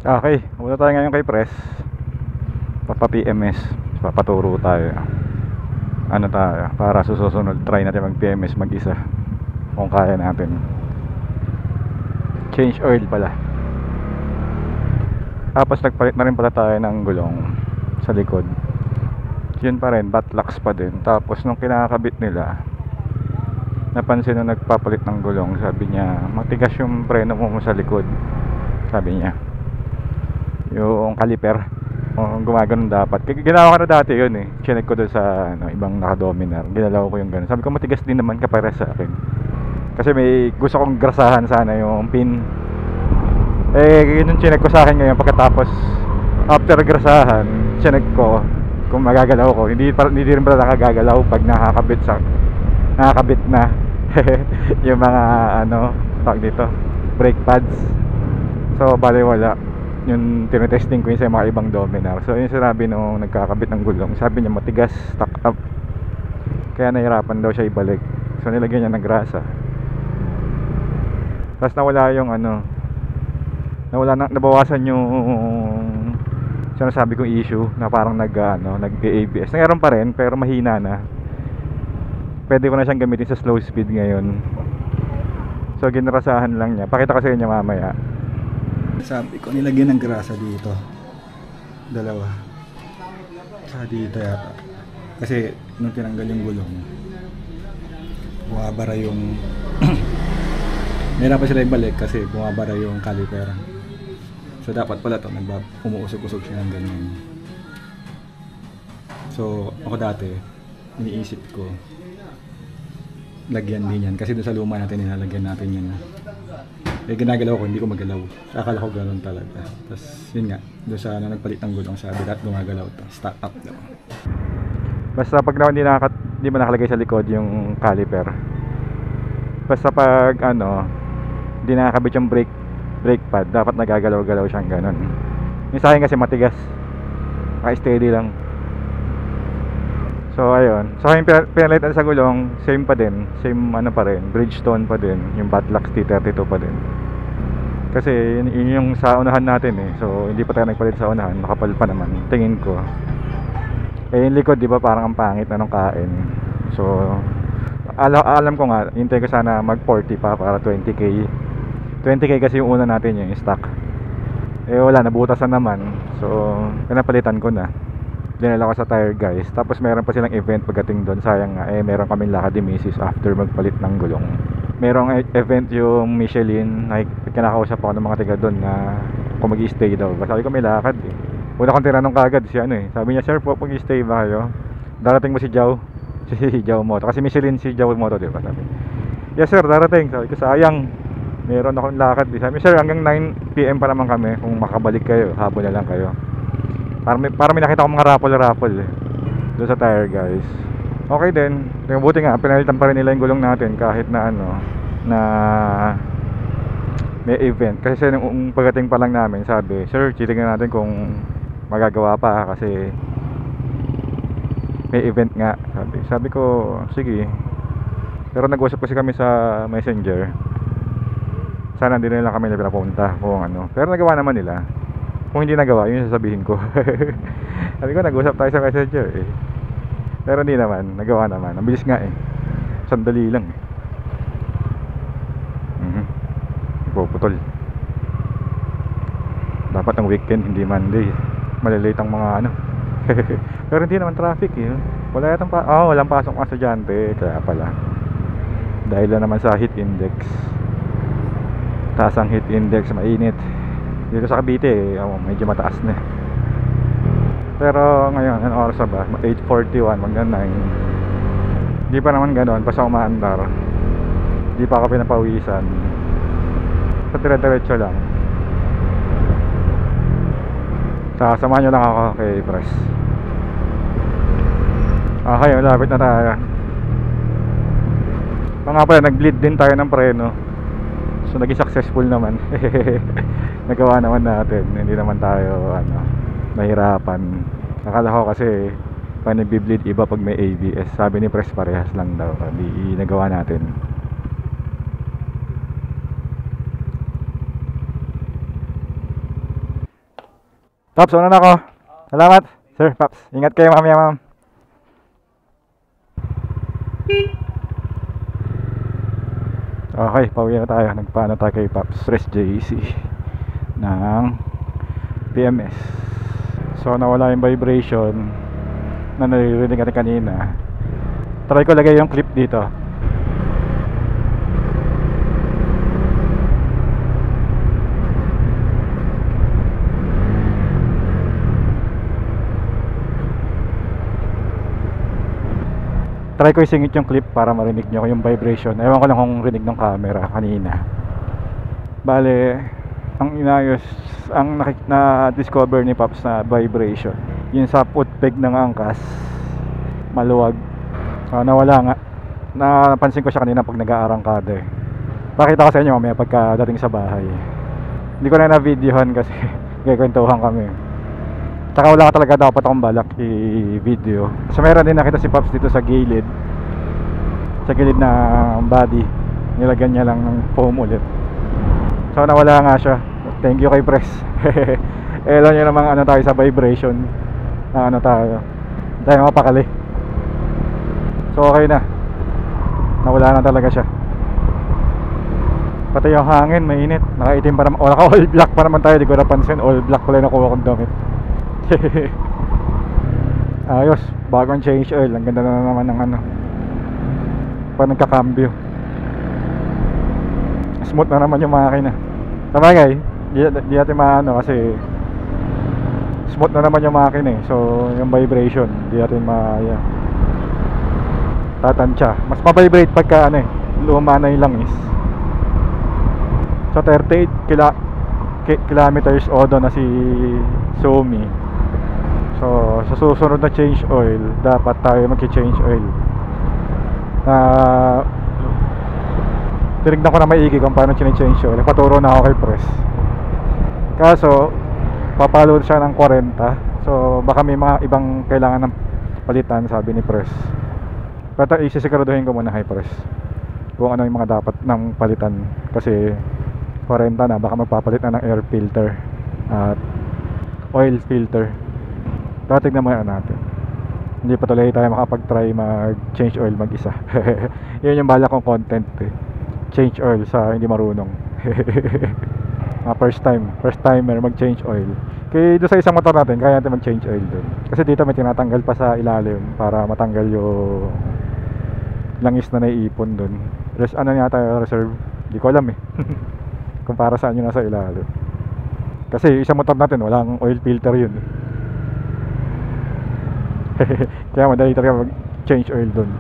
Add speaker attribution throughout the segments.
Speaker 1: Okay, muna tayo ngayon kay Press. Papa PMS. Papaturo tayo. Ano tayo, para susunod try natin mag PMS mag-isa. Kung kaya natin. Change oil pala. Tapos nagpalit na rin pala tayo ng gulong sa likod. Yun pa rin, batlocks pa din. Tapos nung kinakabit nila, napansin nung nagpapalit ng gulong, sabi niya, matigas yung preno mo sa likod. Sabi niya, yung caliper, gumagano dapat. Ginawa ko na dati yun eh. Chinek ko doon sa ibang naka-Dominar. Ginalaw ko yung gano'n. Sabi ko matigas din naman kapare sa akin. Kasi may gusto kong grasahan sana yung pin. Yun yung chinek ko sa akin ngayon. Pagkatapos after grasahan, chinek ko kung magagalaw ko. Hindi rin pala nakagagalaw pag nakakabit na yung mga tawag dito, brake pads. So bali wala. Yung tinetesting ko yun sa mga ibang Dominar. So yun sinabi nung nagkakabit ng gulong, sabi niya matigas, stuck up, kaya nahirapan daw siya ibalik. So nilagyan niya ng grasa. Tapos nawala yung nabawasan yung sinasabi kong issue na parang nag-ABS. Nangyayroon pa rin pero mahina na. Pwede ko na siyang gamitin sa slow speed ngayon. So ginrasahan lang niya. Pakita ko sa inyo mamaya. Sabi ko nilagyan ng grasa dito, dalawa, sa dito yata, kasi nung tinanggal yung gulong bumabara yung nahirapan sila ibalik kasi bumabara yung caliper. So dapat pala ito umuusog-usog siya ng ganyan. So ako dati iniisip ko lagyan din yan kasi doon sa luma natin nilalagyan natin yan. Ginagalaw ko, hindi ko magalaw. Akala ko gano'n talaga. Tapos yun nga, doon sa nagpalit ng gulong, sabi dapat gumagalaw to. Stack up daw. Basta pag hindi mo nakalagay sa likod yung caliper. Basta pag hindi nakakabit yung brake pad, dapat nagagalaw-galaw siyang gano'n. Yung sa akin kasi matigas. Steady lang. So ayun. So yung pinalitan sa gulong, same pa din. Same pa rin. Bridgestone pa din. Yung Batlocks T32 pa din. Kasi yun yung sa unahan natin eh. So hindi pa tayo nagpalit sa unahan. Nakapal pa naman. Tingin ko. Yung likod di ba parang ang pangit na nung kain. So alam ko nga, hintay ko sana mag 40 pa para 20k. 20k kasi yung una natin yung stock. Wala, nabutasan naman. So pinapalitan ko na. Dinala ko sa tire guys. Tapos meron pa silang event pagdating doon. Sayang nga meron kaming lakad ni Mrs. after magpalit ng gulong. Merong event yung Michelin. Kinakausap ako ng mga tiga doon na kung mag-i-stay daw. Sabi ko may lakad eh. Una kong tinanong kagad si sabi niya, sir po, mag-i-stay ba kayo? Darating mo si Jow? Si Jow Moto. Kasi Michelin si Jow Moto, diba? Sabi, yes sir, darating. Sabi ko, sayang. Meron akong lakad. Sabi, sir, hanggang 9 PM pa naman kami. Kung makabalik kayo, habol na lang kayo. Para may nakita ko mga raffle doon sa tire guys. Okay din. Buti nga pinalitan pa rin nila yung gulong natin kahit na na may event. Kasi nung pagdating pa lang namin, sabi, sir, titingnan natin kung magagawa pa kasi may event nga. Sabi ko, sige. Pero nag-usap kasi kami sa Messenger. Sana hindi na lang kami na pinapunta kung Pero nagawa naman nila. Kung hindi nagawa, yun yung sasabihin ko. Sabi ko, nag-usap tayo sa Messenger eh. Pero hindi naman, nagawa naman. Ang bilis nga eh. Sandali lang eh. Puputol. Dapat ang weekend, hindi Monday. Malilate ang mga Pero hindi naman traffic eh. Wala yatang walang pasok mga estudyante. Kaya pala. Dahil lang naman sa heat index. Taas ang heat index, mainit. Dito sa Cavite medyo mataas na. Pero ngayon, anong oras ba? 8:41, hanggang 9. Di pa naman ganoon, pa sa umaandar. Di pa ako pinapawisan. Sa dire-diretso lang. Samahan nyo lang ako kay Press. Okay, malapit na tayo. Nga pala, nag-bleed din tayo ng preno. So naging successful naman. Nagawa naman natin. Hindi naman tayo nahirapan. Akala ko kasi pag nagbi-bleed iba pag may ABS. Sabi ni Press parehas lang daw. Hindi nagawa natin. Paps, una na ako. Salamat. Sir, Paps. Ingat kayo mamaya, ma'am. Okay, pauwi na tayo. Nagpaano tayo kay Paps Rest JC ng PMS. So nawala yung vibration na naririnig natin kanina. Try ko lagay yung clip dito. Try ko isingit yung clip para marinig nyo yung vibration. Ewan ko lang kung rinig ng camera kanina. Bale, ang inayos, ang na-discover ni Pops na vibration, yun sa footpeg ng angkas, maluwag. Nawala nga. Napansin ko siya kanina pag nag-aarangkada eh. Pakita ko sa inyo mamaya pagka dating sa bahay. Hindi ko na na-videohan kasi kwentuhan kami. Tsaka wala ka talaga dapat akong balak i-video. So meron din nakita si Pops dito sa gilid. Sa gilid ng body. Nilagyan niya lang ng foam ulit. So nawala nga siya. Thank you kay Press. Alam nyo namang ano tayo sa vibration. Na ano tayo. Hindi tayo mapakali. So okay na. Nawala na talaga siya. Pati yung hangin mainit. Nakaitim pa naman. O naka all black pa naman tayo. Di ko napansin. All black pala yung nakuha kong damit. Ayos, bagong change oil. Ang ganda na naman ng ano, pa nagkakambyo. Smooth na naman yung makina. Sabagay, di natin maano kasi smooth na naman yung makina eh. So yung vibration di natin tatansya. Mas ma-vibrate pagka ano eh, luma na yung langis. So 38 kilometers odo na si Xiaomi. So sa susunod na change oil, dapat tayo mag-change oil. Tinignan ko na maigi kung paano change oil. Paturo na ako kay Press. Kaso papalo siya ng 40. So baka may mga ibang kailangan ng palitan, sabi ni Press. Pero isisiguraduhin ko muna kay Press kung ano yung mga dapat ng palitan. Kasi 40 na, baka magpapalit na ng air filter at oil filter. Tignan muna natin. Hindi pa tuloy tayo makapag-try mag-change oil mag-isa. Yun yung bala kong content eh. Change oil sa hindi marunong. First timer mag-change oil. Kaya doon sa isang motor natin, kaya natin mag-change oil doon. Kasi dito may tinatanggal pa sa ilalim para matanggal yung langis na naiipon doon. Ano yata reserve? Hindi ko alam eh. Kung para saan yun nasa ilalim. Kasi isang motor natin walang oil filter yun. Kaya madali talaga mag-change oil dun.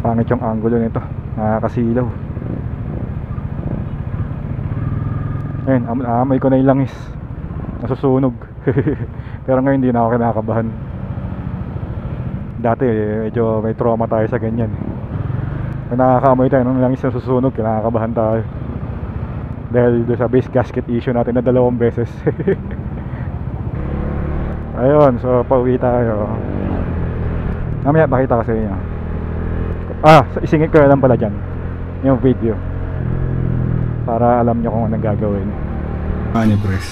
Speaker 1: Pangit yung angulo nito, nakakasilaw. Ayun, amoy ko na yung langis, nasusunog. Pero ngayon hindi na ako kinakabahan. Dati medyo may trauma tayo sa ganyan. Kung nakakaamoy tayo ng langis na susunog, kinakabahan tayo. Dahil doon sa base gasket issue natin na 2 beses. Ayun, so pauwi tayo. Mamaya pakita ko sa inyo. Isingit ko lang pala dyan yung video para alam nyo kung anong gagawin. Ani Press.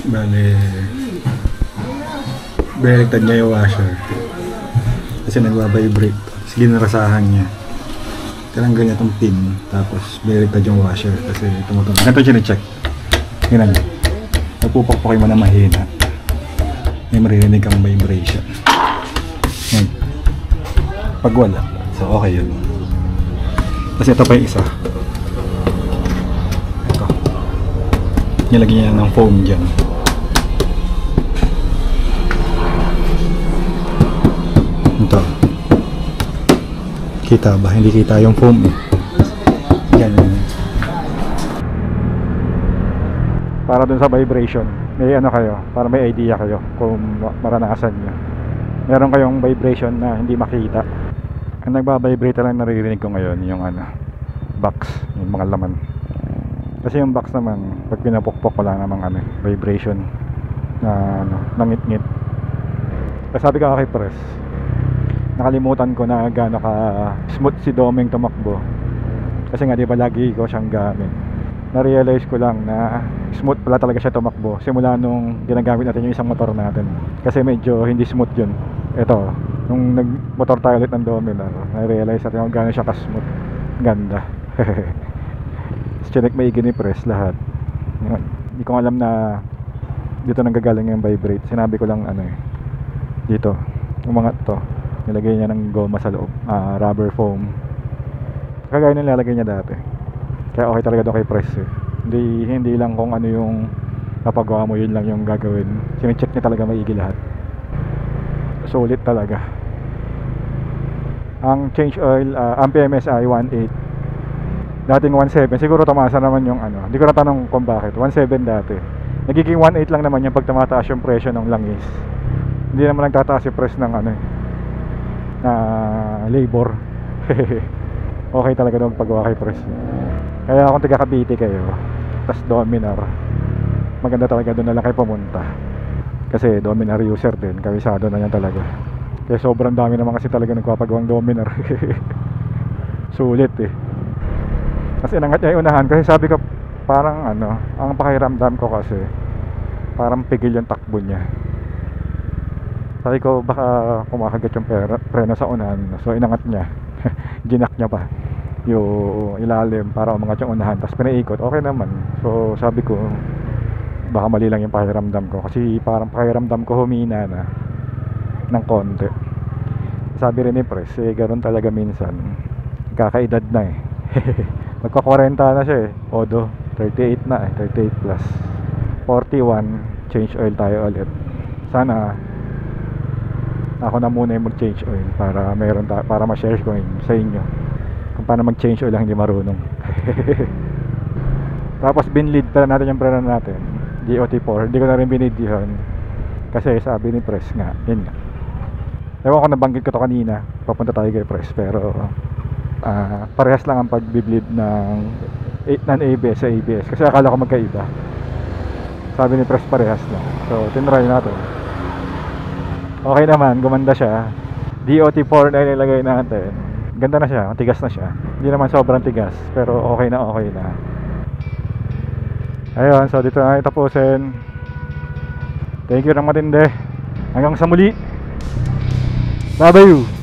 Speaker 1: Bale, baliktad niya yung washer kasi nagbabibrate. Sige, narasahan niya. Tinanggal niya itong pin, tapos baliktad yung washer kasi tumutulong. Ganito siya check. Tingnan nyo, nagpupakpakay mo na mahina, may maririnig kang vibration. Yan. Pag wala, so okay yun. Kasi ito pa yung isa. Ito, nilagyan niya ng foam dyan. Ito, kita ba? Hindi kita yung foam eh. Yan. Para dun sa vibration, may ano kayo, para may idea kayo kung maranasan nyo. Meron kayong vibration na hindi makita. Ang nagbabibrate lang naririnig ko ngayon yung ano, box, yung mga laman. Kasi yung box naman, pag pinapukpok ko lang namang ano, vibration na ano, nangit-ngit. Kasi sabi ko kay Press, nakalimutan ko na gaano ka smooth si Domeng tumakbo. Kasi nga di ba lagi ko siyang gamit. na-realize ko lang na smooth pala talaga siya tumakbo simula nung ginagamit natin yung isang motor natin, kasi medyo hindi smooth yun. Ito, nung nagmotor tayo ulit ng Dominar, na-realize natin kung gaano siya ka-smooth. Ganda. Chinek maigi ni press lahat. Hindi ko alam na dito nanggagaling yung vibrate. Sinabi ko lang ano dito umangat to, nilagay niya ng goma sa loob, rubber foam, kagaya ng nilalagay niya dati. Kaya okay talaga doon kay press Hindi lang kung ano yung napagawa mo, yun lang yung gagawin. Sine-check niya talaga maigi lahat. Sulit talaga. Ang change oil, ang PMSI 1.8, dating 1.7. Siguro tamasa naman yung ano, hindi ko natanong kung bakit 1.7 dati, nagiging 1.8 lang naman yung pag tumataas yung presyo ng langis. Hindi naman nagtataas yung press ng ano na labor. Okay talaga doon paggawa kay press. Kaya kung taga Cavite kayo, tas Dominar, maganda talaga doon na lang kayo pumunta, kasi Dominar user din, kabisado na yan talaga. Kaya sobrang dami naman kasi talaga nagpapagawang Dominar. Sulit kasi inangat niya yung unahan, kasi sabi ko parang ano, ang pakiramdam ko kasi parang pigil yung takbo niya. Sabi ko baka kumakagat yung preno sa unahan, so inangat niya. Ginak niya pa yung ilalim para umangat yung unahan, tapos pinaikot, okay naman. So sabi ko baka mali lang yung pakiramdam ko, kasi parang pakiramdam ko humina na ng konti. Sabi rin ni press, ganoon talaga minsan, kakaedad na magka 40 na siya Odo 38 na 38 plus 41, change oil tayo ulit. Sana ako na muna yung mag-change oil para meron para ma-share ko sa inyo kung paano mag-change oil lang hindi marunong. Tapos binlead pala natin yung preno natin, GOT4. Hindi ko na rin binid yun kasi sabi ni press nga, yun nga, ewan ko, nabanggit ko to kanina, papunta tayo kay press, pero parehas lang ang pag-bleed ng non-ABS sa ABS, kasi akala ko magkaiba. Sabi ni press parehas lang, so tinry natin. Okay naman, gumanda siya. DOT4 na ilalagay natin, ganda na siya, tigas na siya. Hindi naman sobrang tigas, pero okay na. Ayun, so dito na tapusin. Thank you ng matindi. Hanggang sa muli. Bye-bye.